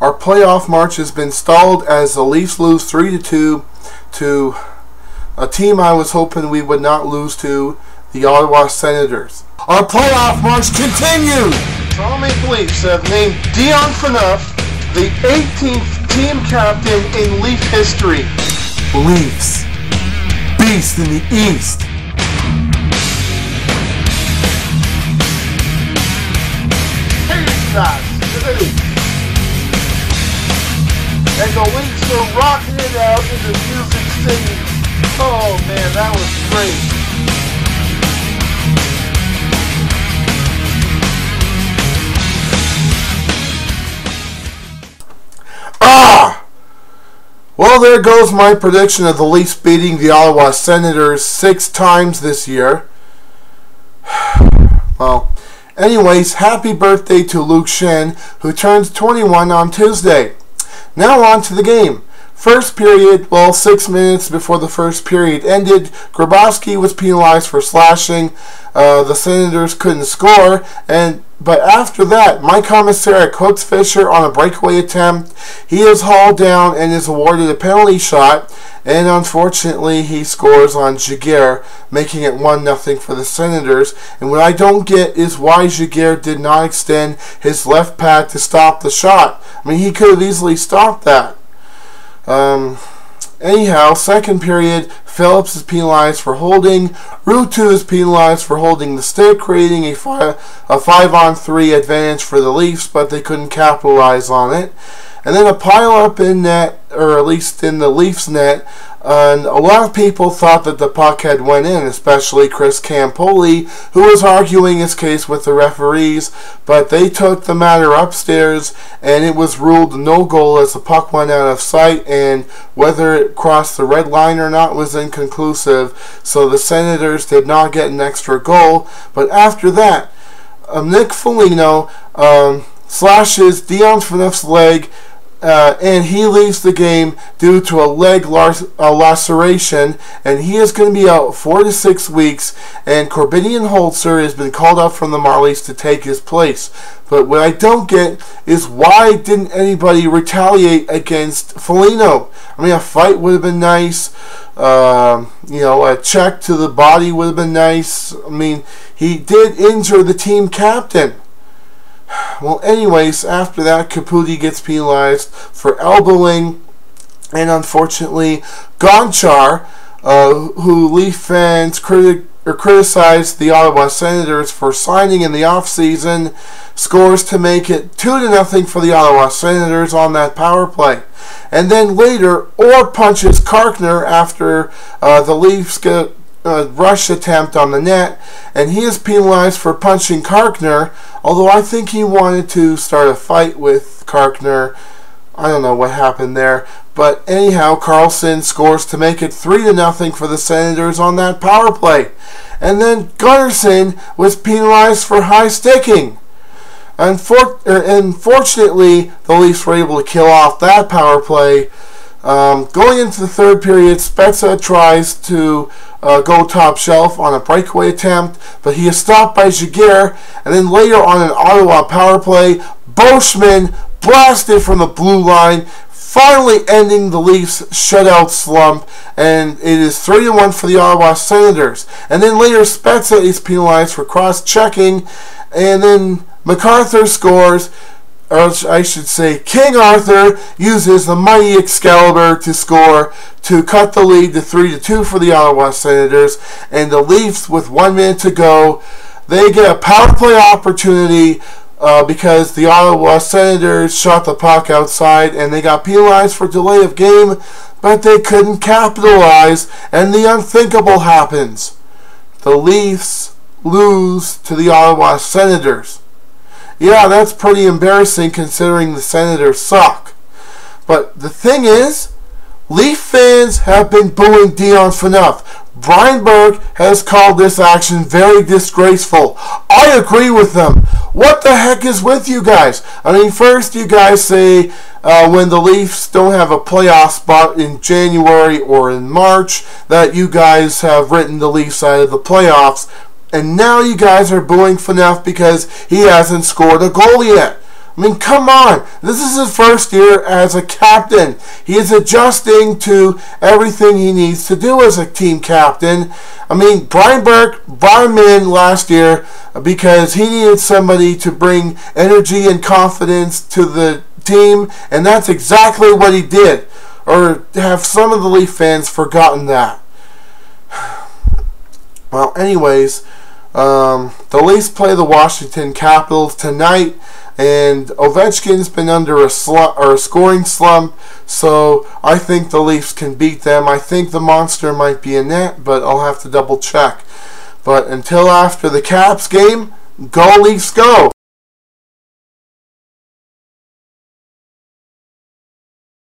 Our playoff march has been stalled as the Leafs lose 3-2 to a team I was hoping we would not lose to, the Ottawa Senators. Our playoff march continues! Toronto Maple Leafs have named Dion Phaneuf the 18th team captain in Leaf history. Leafs, beast in the East. And the Leafs are rocking it out in the Music City. Oh man, that was great. Well, there goes my prediction of the Leafs beating the Ottawa Senators 6 times this year. Well, anyways, happy birthday to Luke Shen, who turns 21 on Tuesday. Now on to the game. First period, well, 6 minutes before the first period ended, Grabowski was penalized for slashing. The Senators couldn't score, but after that, Mike Komisarek hooks Fisher on a breakaway attempt. He is hauled down and is awarded a penalty shot, and unfortunately he scores on Giguère, making it 1-0 for the Senators. And what I don't get is why Giguère did not extend his left pad to stop the shot. I mean, he could have easily stopped that. Anyhow, second period, Phillips is penalized for holding. Ruutu is penalized for holding the stick, creating a 5-on-3 advantage for the Leafs, but they couldn't capitalize on it. And then a pile-up in net, or at least in the Leafs net, and a lot of people thought that the puck had went in, especially Chris Campoli, who was arguing his case with the referees, but they took the matter upstairs, and it was ruled no goal as the puck went out of sight, and whether it crossed the red line or not was inconclusive, so the Senators did not get an extra goal. But after that, Nick Foligno slashes Dion Phaneuf's leg, and he leaves the game due to a leg laceration, and he is going to be out 4 to 6 weeks, and Corbinian Holzer has been called up from the Marlies to take his place. But what I don't get is why didn't anybody retaliate against Foligno? I mean, a fight would have been nice. A check to the body would have been nice. I mean, he did injure the team captain. Well, anyways, after that, Caputi gets penalized for elbowing, and unfortunately, Gonchar, who Leaf fans criticized the Ottawa Senators for signing in the offseason, scores to make it 2-0 for the Ottawa Senators on that power play. And then later, Orr punches Karkner after the Leafs get a rush attempt on the net, and he is penalized for punching Karkner, although I think he wanted to start a fight with Karkner. I don't know what happened there, but anyhow, Carlson scores to make it 3-0 for the Senators on that power play. And then Gunnarsson was penalized for high sticking. Unfortunately, the Leafs were able to kill off that power play. Going into the third period, Spezza tries to go top shelf on a breakaway attempt, but he is stopped by Giguère, and then later on an Ottawa power play, Boschman blasted from the blue line, finally ending the Leafs' shutout slump, and it is 3-1 for the Ottawa Senators. And then later, Spezza is penalized for cross-checking, and then MacArthur scores, or I should say King Arthur uses the mighty Excalibur to score to cut the lead to 3-2 for the Ottawa Senators. And the Leafs, with 1 minute to go, they get a power play opportunity because the Ottawa Senators shot the puck outside, and they got penalized for delay of game, but they couldn't capitalize, and the unthinkable happens. The Leafs lose to the Ottawa Senators. Yeah, that's pretty embarrassing considering the Senators suck. But the thing is, Leaf fans have been booing Dion Phaneuf. Brian Burke has called this action very disgraceful. I agree with them. What the heck is with you guys? I mean, first you guys say when the Leafs don't have a playoff spot in January or in March that you guys have written the Leafs out of the playoffs. And now you guys are booing Phaneuf because he hasn't scored a goal yet. I mean, come on. This is his first year as a captain. He is adjusting to everything he needs to do as a team captain. I mean, Brian Burke brought him in last year because he needed somebody to bring energy and confidence to the team, and that's exactly what he did. Or have some of the Leaf fans forgotten that? Well, anyways, the Leafs play the Washington Capitals tonight, and Ovechkin's been under a scoring slump, so I think the Leafs can beat them. I think the monster might be in net, but I'll have to double check. But until after the Caps game, go Leafs go!